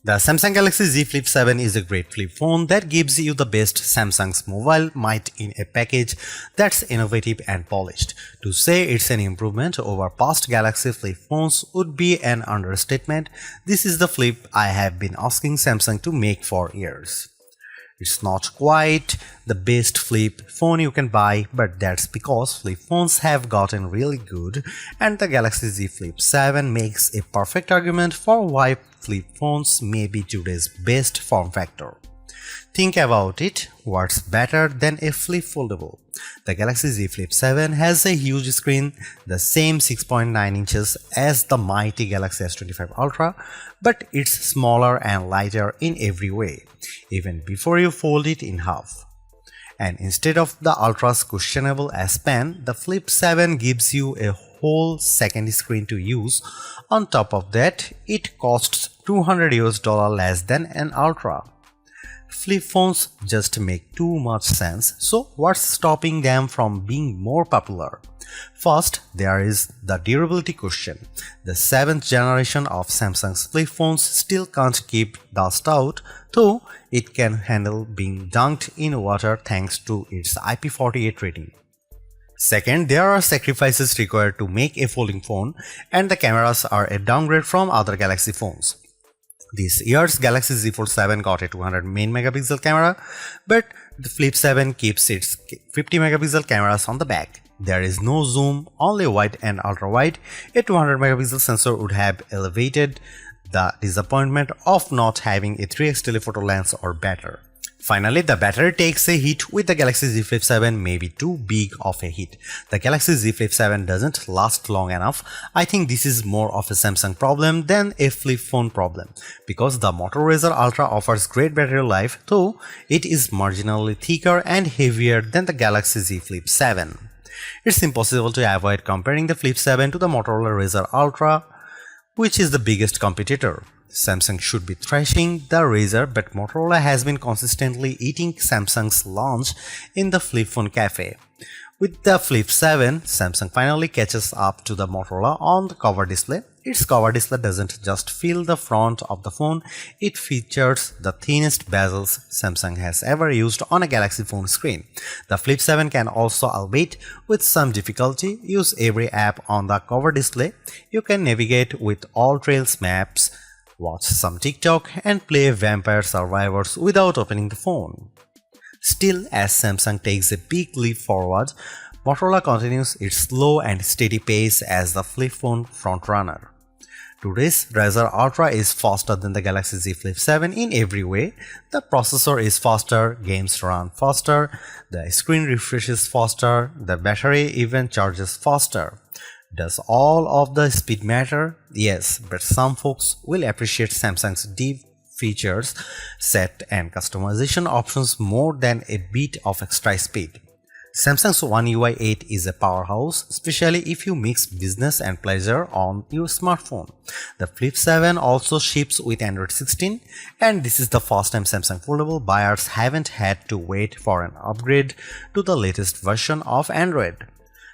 The Samsung Galaxy Z Flip 7 is a great flip phone that gives you the best Samsung's mobile might in a package that's innovative and polished. To say it's an improvement over past Galaxy flip phones would be an understatement. This is the flip I have been asking Samsung to make for years. It's not quite the best flip phone you can buy, but that's because flip phones have gotten really good, and the Galaxy Z Flip 7 makes a perfect argument for why flip phones may be today's best form factor. Think about it, what's better than a flip foldable? The Galaxy Z Flip 7 has a huge screen, the same 6.9 inches as the mighty Galaxy S25 Ultra, but it's smaller and lighter in every way, even before you fold it in half. And instead of the Ultra's questionable S Pen, the Flip 7 gives you a whole second screen to use. On top of that, it costs $200 less than an Ultra. Flip phones just make too much sense, so what's stopping them from being more popular? First, there is the durability question. The 7th generation of Samsung's flip phones still can't keep dust out, though it can handle being dunked in water thanks to its IP48 rating. Second, there are sacrifices required to make a folding phone, and the cameras are a downgrade from other Galaxy phones. This year's Galaxy Z Fold 7 got a 200 main megapixel camera, but the Flip 7 keeps its 50 megapixel cameras on the back. There is no zoom, only wide and ultra wide. A 200 megapixel sensor would have elevated the disappointment of not having a 3x telephoto lens or better. Finally, the battery takes a hit with the Galaxy Z Flip 7, maybe too big of a hit. The Galaxy Z Flip 7 doesn't last long enough. I think this is more of a Samsung problem than a flip phone problem, because the Moto Razr Ultra offers great battery life, though it is marginally thicker and heavier than the Galaxy Z Flip 7. It's impossible to avoid comparing the Flip 7 to the Motorola Razr Ultra, which is the biggest competitor. Samsung should be thrashing the Razr, but Motorola has been consistently eating Samsung's lunch in the flip phone cafe. With the Flip 7, Samsung finally catches up to the Motorola on the cover display. Its cover display doesn't just fill the front of the phone, it features the thinnest bezels Samsung has ever used on a Galaxy phone screen. The Flip 7 can also, albeit with some difficulty, use every app on the cover display. You can navigate with all Trails maps, watch some TikTok, and play Vampire Survivors without opening the phone. Still, as Samsung takes a big leap forward, Motorola continues its slow and steady pace as the flip phone frontrunner. Today's Razr Ultra is faster than the Galaxy Z Flip 7 in every way. The processor is faster, games run faster, the screen refreshes faster, the battery even charges faster. Does all of the speed matter? Yes, but some folks will appreciate Samsung's deep features set and customization options more than a bit of extra speed. Samsung's One UI 8 is a powerhouse, especially if you mix business and pleasure on your smartphone. The Flip 7 also ships with Android 16, and this is the first time Samsung Foldable buyers haven't had to wait for an upgrade to the latest version of Android.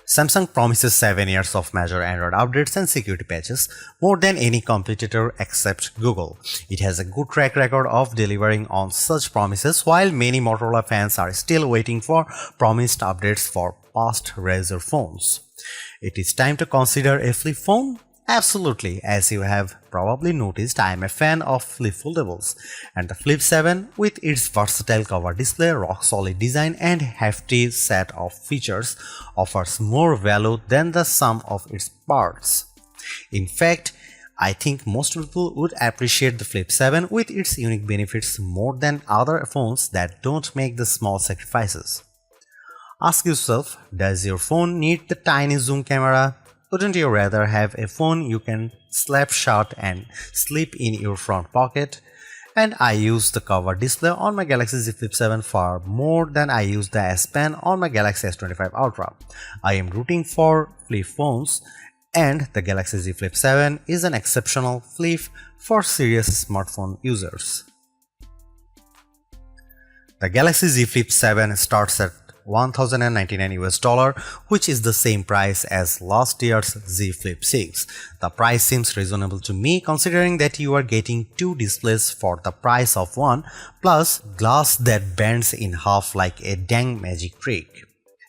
Samsung promises 7 years of major Android updates and security patches, more than any competitor except Google. It has a good track record of delivering on such promises, while many Motorola fans are still waiting for promised updates for past Razr phones. It is time to consider a flip phone? Absolutely, as you have probably noticed, I am a fan of flip foldables, and the Flip 7, with its versatile cover display, rock-solid design, and hefty set of features, offers more value than the sum of its parts. In fact, I think most people would appreciate the Flip 7 with its unique benefits more than other phones that don't make the small sacrifices. Ask yourself, does your phone need the tiny zoom camera? Wouldn't you rather have a phone you can slap shut and slip in your front pocket? And I use the cover display on my Galaxy Z Flip 7 far more than I use the S Pen on my Galaxy S25 Ultra. I am rooting for flip phones, and the Galaxy Z Flip 7 is an exceptional flip for serious smartphone users. The Galaxy Z Flip 7 starts at $1,099, which is the same price as last year's Z Flip 6. The price seems reasonable to me considering that you are getting two displays for the price of one, plus glass that bends in half like a dang magic trick.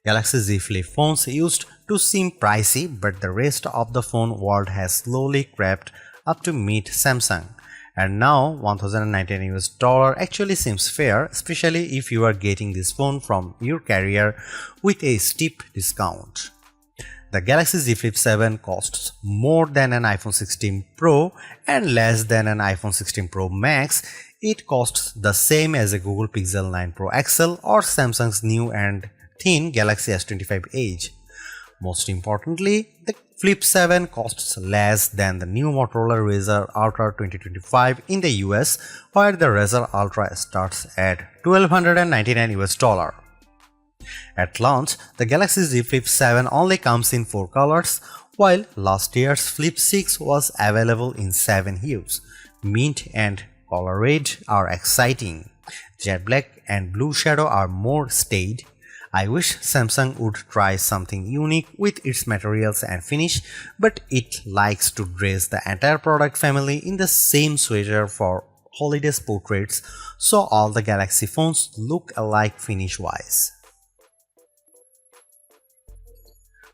Galaxy Z Flip phones used to seem pricey, but the rest of the phone world has slowly crept up to meet Samsung. And now $1,099 actually seems fair, especially if you are getting this phone from your carrier with a steep discount. The Galaxy Z Flip 7 costs more than an iPhone 16 Pro and less than an iPhone 16 Pro Max. It costs the same as a Google Pixel 9 Pro XL or Samsung's new and thin Galaxy S25 Edge. Most importantly, the Flip 7 costs less than the new Motorola Razr Ultra 2025 in the US, where the Razr Ultra starts at $1,299. At launch, the Galaxy Z Flip 7 only comes in 4 colors, while last year's Flip 6 was available in 7 hues. Mint and color red are exciting. Jet black and blue shadow are more staid. I wish Samsung would try something unique with its materials and finish, but it likes to dress the entire product family in the same sweater for holiday portraits, so all the Galaxy phones look alike finish-wise.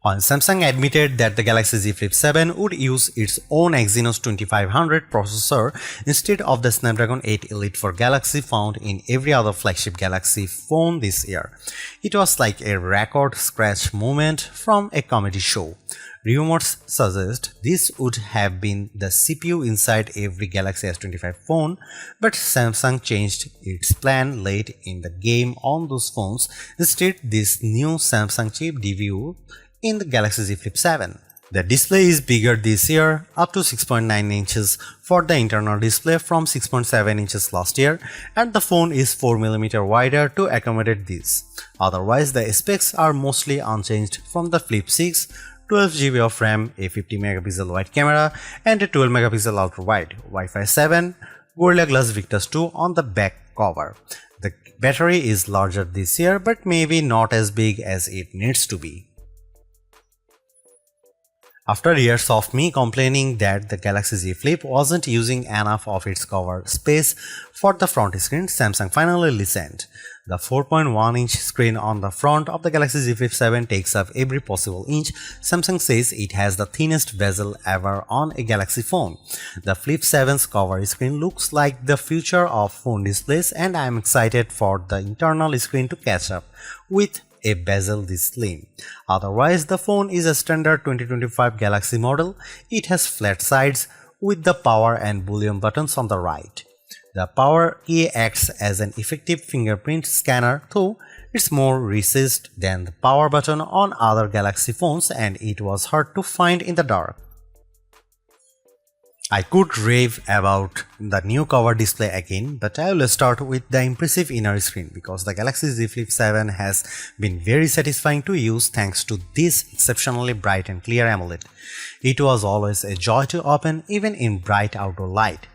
While Samsung admitted that the Galaxy Z Flip 7 would use its own Exynos 2500 processor instead of the Snapdragon 8 Elite for Galaxy found in every other flagship Galaxy phone this year, it was like a record scratch moment from a comedy show. Rumors suggest this would have been the CPU inside every Galaxy S25 phone, but Samsung changed its plan late in the game on those phones. Instead, this new Samsung chip debuted in the Galaxy Z Flip 7. The display is bigger this year, up to 6.9 inches for the internal display from 6.7 inches last year, and the phone is 4mm wider to accommodate this. Otherwise, the specs are mostly unchanged from the Flip 6, 12GB of RAM, a 50MP wide camera, and a 12MP ultra-wide, Wi-Fi 7, Gorilla Glass Victus 2 on the back cover. The battery is larger this year, but maybe not as big as it needs to be. After years of me complaining that the Galaxy Z Flip wasn't using enough of its cover space for the front screen, Samsung finally listened. The 4.1-inch screen on the front of the Galaxy Z Flip 7 takes up every possible inch. Samsung says it has the thinnest bezel ever on a Galaxy phone. The Flip 7's cover screen looks like the future of phone displays, and I am excited for the internal screen to catch up with a bezel this slim. Otherwise, the phone is a standard 2025 Galaxy model. It has flat sides with the power and volume buttons on the right. The power key acts as an effective fingerprint scanner, though it's more recessed than the power button on other Galaxy phones, and it was hard to find in the dark. I could rave about the new cover display again, but I will start with the impressive inner screen because the Galaxy Z Flip 7 has been very satisfying to use thanks to this exceptionally bright and clear AMOLED. It was always a joy to open even in bright outdoor light.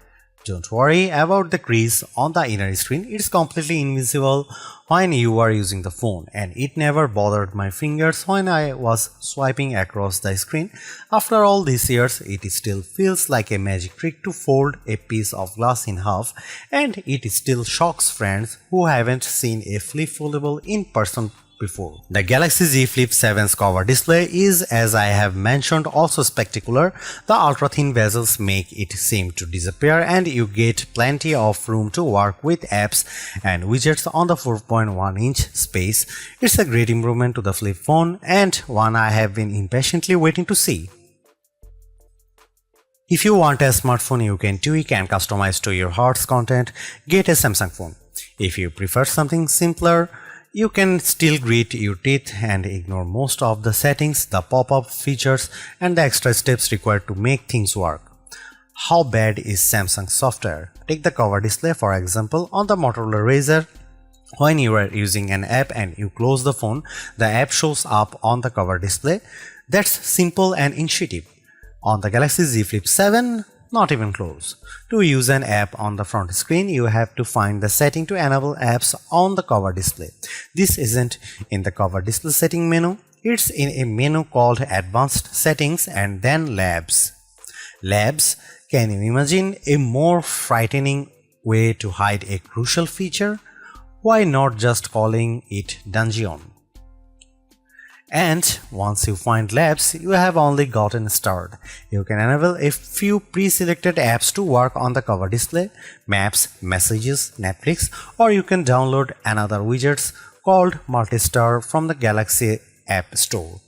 Don't worry about the crease on the inner screen, it's completely invisible when you are using the phone, and it never bothered my fingers when I was swiping across the screen. After all these years, it still feels like a magic trick to fold a piece of glass in half, and it still shocks friends who haven't seen a Flip Foldable in person before. The Galaxy Z Flip 7's cover display is, as I have mentioned, also spectacular. The ultra-thin bezels make it seem to disappear, and you get plenty of room to work with apps and widgets on the 4.1-inch space. It's a great improvement to the Flip phone, and one I have been impatiently waiting to see. If you want a smartphone you can tweak and customize to your heart's content, get a Samsung phone. If you prefer something simpler, you can still grit your teeth and ignore most of the settings, the pop-up features, and the extra steps required to make things work. How bad is Samsung software? Take the cover display for example. On the Motorola Razr, when you are using an app and you close the phone, the app shows up on the cover display. That's simple and intuitive. On the Galaxy Z Flip 7, Not even close. To use an app on the front screen, you have to find the setting to enable apps on the cover display. This isn't in the cover display setting menu, it's in a menu called Advanced Settings and then Labs. Labs, can you imagine a more frightening way to hide a crucial feature? Why not just calling it Dungeon? And once you find Labs, you have only gotten started. You can enable a few pre-selected apps to work on the cover display, Maps, Messages, Netflix, or you can download another widgets called Multistar from the Galaxy App Store.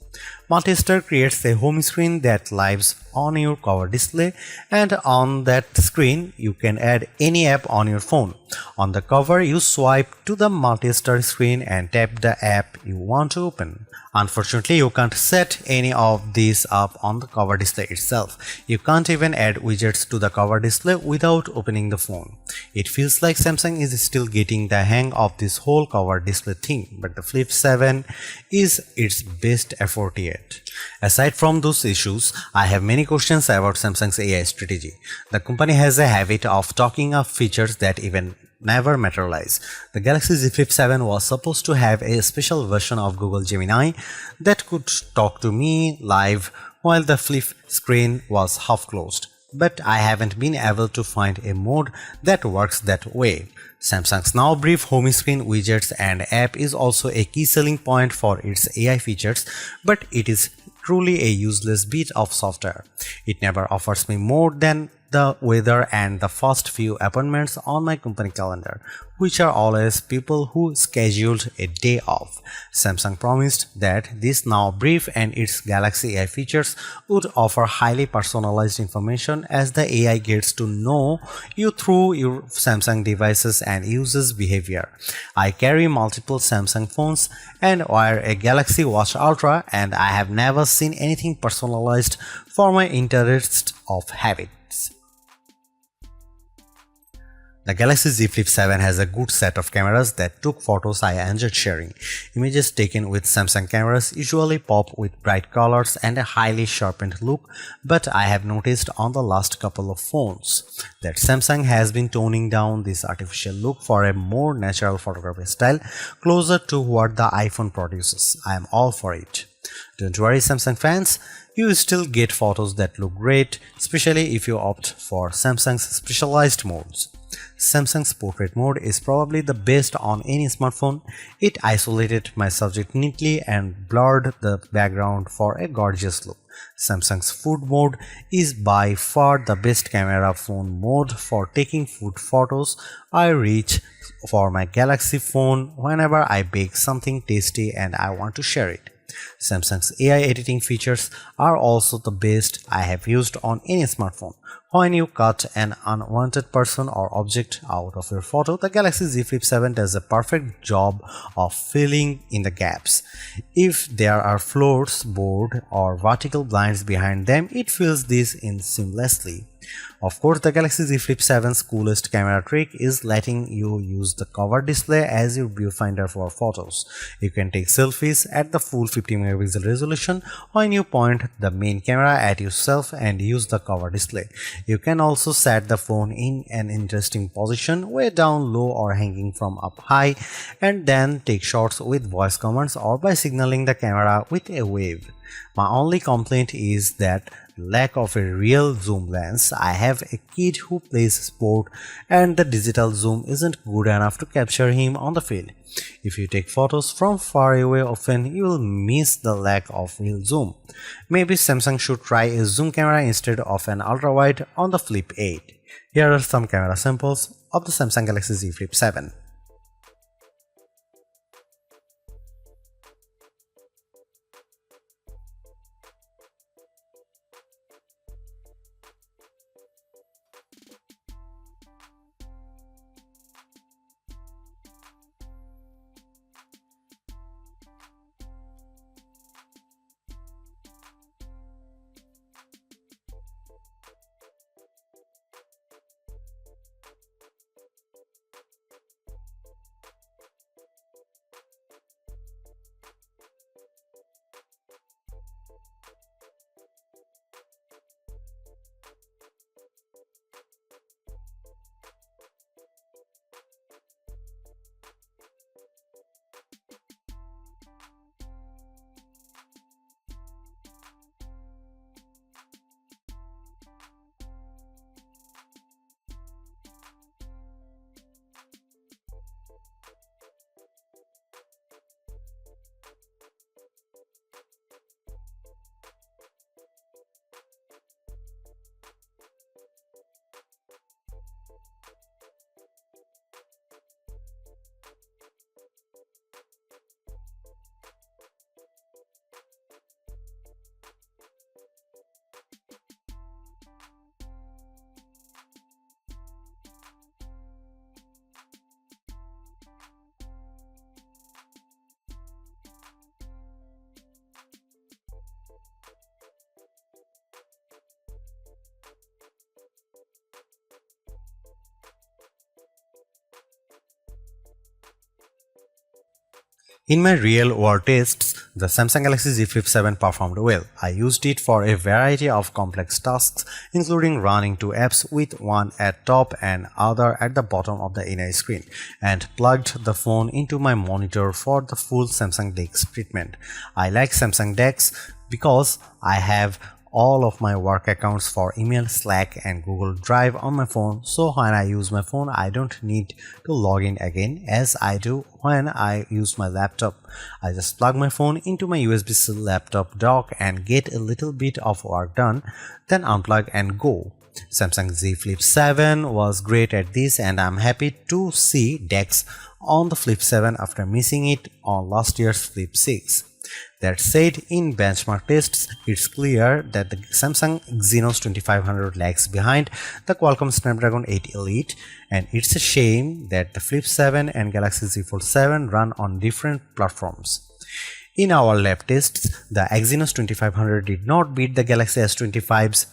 Multistar creates a home screen that lives on your cover display, and on that screen you can add any app on your phone. On the cover, you swipe to the Multistar screen and tap the app you want to open. Unfortunately, you can't set any of these up on the cover display itself. You can't even add widgets to the cover display without opening the phone. It feels like Samsung is still getting the hang of this whole cover display thing, but the Flip 7 is its best effort yet. Aside from those issues, I have many questions about Samsung's AI strategy. The company has a habit of talking up features that even never materialize. The Galaxy Z Flip 7 was supposed to have a special version of Google Gemini that could talk to me live while the flip screen was half closed. But I haven't been able to find a mode that works that way. Samsung's now brief home screen widgets and app is also a key selling point for its AI features, but it is truly a useless bit of software. It never offers me more than the weather and the first few appointments on my company calendar, which are always people who scheduled a day off. Samsung promised that this now brief and its Galaxy AI features would offer highly personalized information as the AI gets to know you through your Samsung devices and uses behavior. I carry multiple Samsung phones and wear a Galaxy Watch Ultra, and I have never seen anything personalized for my interests of habits. The Galaxy Z Flip 7 has a good set of cameras that took photos I enjoyed sharing. Images taken with Samsung cameras usually pop with bright colors and a highly sharpened look, but I have noticed on the last couple of phones that Samsung has been toning down this artificial look for a more natural photography style closer to what the iPhone produces. I am all for it. Don't worry, Samsung fans, you still get photos that look great, especially if you opt for Samsung's specialized modes. Samsung's portrait mode is probably the best on any smartphone. It isolated my subject neatly and blurred the background for a gorgeous look. Samsung's food mode is by far the best camera phone mode for taking food photos. I reach for my Galaxy phone whenever I bake something tasty and I want to share it. Samsung's AI editing features are also the best I have used on any smartphone. When you cut an unwanted person or object out of your photo, the Galaxy Z Flip 7 does a perfect job of filling in the gaps. If there are floors, board, or vertical blinds behind them, it fills this in seamlessly. Of course, the Galaxy Z Flip 7's coolest camera trick is letting you use the cover display as your viewfinder for photos. You can take selfies at the full 50 megapixel resolution when you point the main camera at yourself and use the cover display. You can also set the phone in an interesting position, way down low or hanging from up high, and then take shots with voice commands or by signaling the camera with a wave. My only complaint is that lack of a real zoom lens. I have a kid who plays sport and the digital zoom isn't good enough to capture him on the field. If you take photos from far away often, you will miss the lack of real zoom. Maybe Samsung should try a zoom camera instead of an ultra-wide on the Flip 8. Here are some camera samples of the Samsung Galaxy Z Flip 7. In my real-world tests, the Samsung Galaxy Z Flip 7 performed well. I used it for a variety of complex tasks, including running two apps with one at top and other at the bottom of the inner screen, and plugged the phone into my monitor for the full Samsung DeX treatment. I like Samsung DeX because I have all of my work accounts for email, Slack and Google Drive on my phone, so when I use my phone I don't need to log in again as I do when I use my laptop. I just plug my phone into my USB-C laptop dock and get a little bit of work done, then unplug and go. Samsung Z Flip 7 was great at this, and I'm happy to see DeX on the Flip 7 after missing it on last year's Flip 6. That said, in benchmark tests, it's clear that the Samsung Exynos 2500 lags behind the Qualcomm Snapdragon 8 Elite, and it's a shame that the Flip 7 and Galaxy Z Fold 7 run on different platforms. In our lab tests, the Exynos 2500 did not beat the Galaxy S25's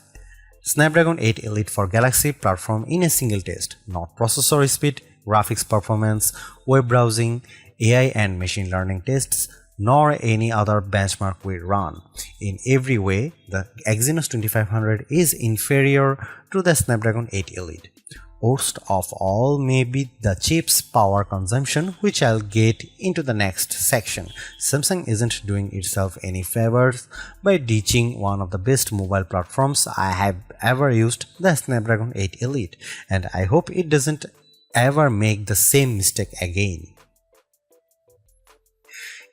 Snapdragon 8 Elite for Galaxy platform in a single test. Not processor speed, graphics performance, web browsing, AI and machine learning tests, nor any other benchmark we run. In every way, the Exynos 2500 is inferior to the Snapdragon 8 Elite. Worst of all may be the chip's power consumption, which I'll get into the next section. Samsung isn't doing itself any favors by ditching one of the best mobile platforms I have ever used, the Snapdragon 8 Elite, and I hope it doesn't ever make the same mistake again.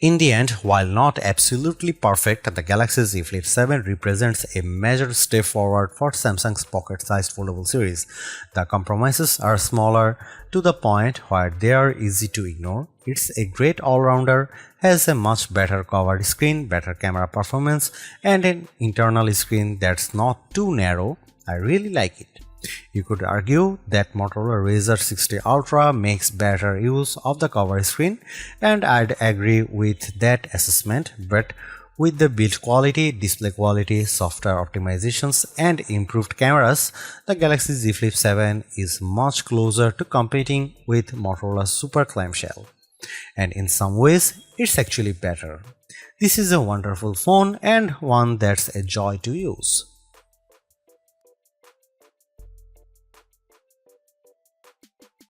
In the end, while not absolutely perfect, the Galaxy Z Flip 7 represents a major step forward for Samsung's pocket-sized foldable series. The compromises are smaller to the point where they are easy to ignore. It's a great all-rounder, has a much better covered screen, better camera performance, and an internal screen that's not too narrow. I really like it. You could argue that Motorola Razr 60 Ultra makes better use of the cover screen, and I'd agree with that assessment, but with the build quality, display quality, software optimizations and improved cameras, the Galaxy Z Flip 7 is much closer to competing with Motorola's Super Clamshell. And in some ways, it's actually better. This is a wonderful phone and one that's a joy to use.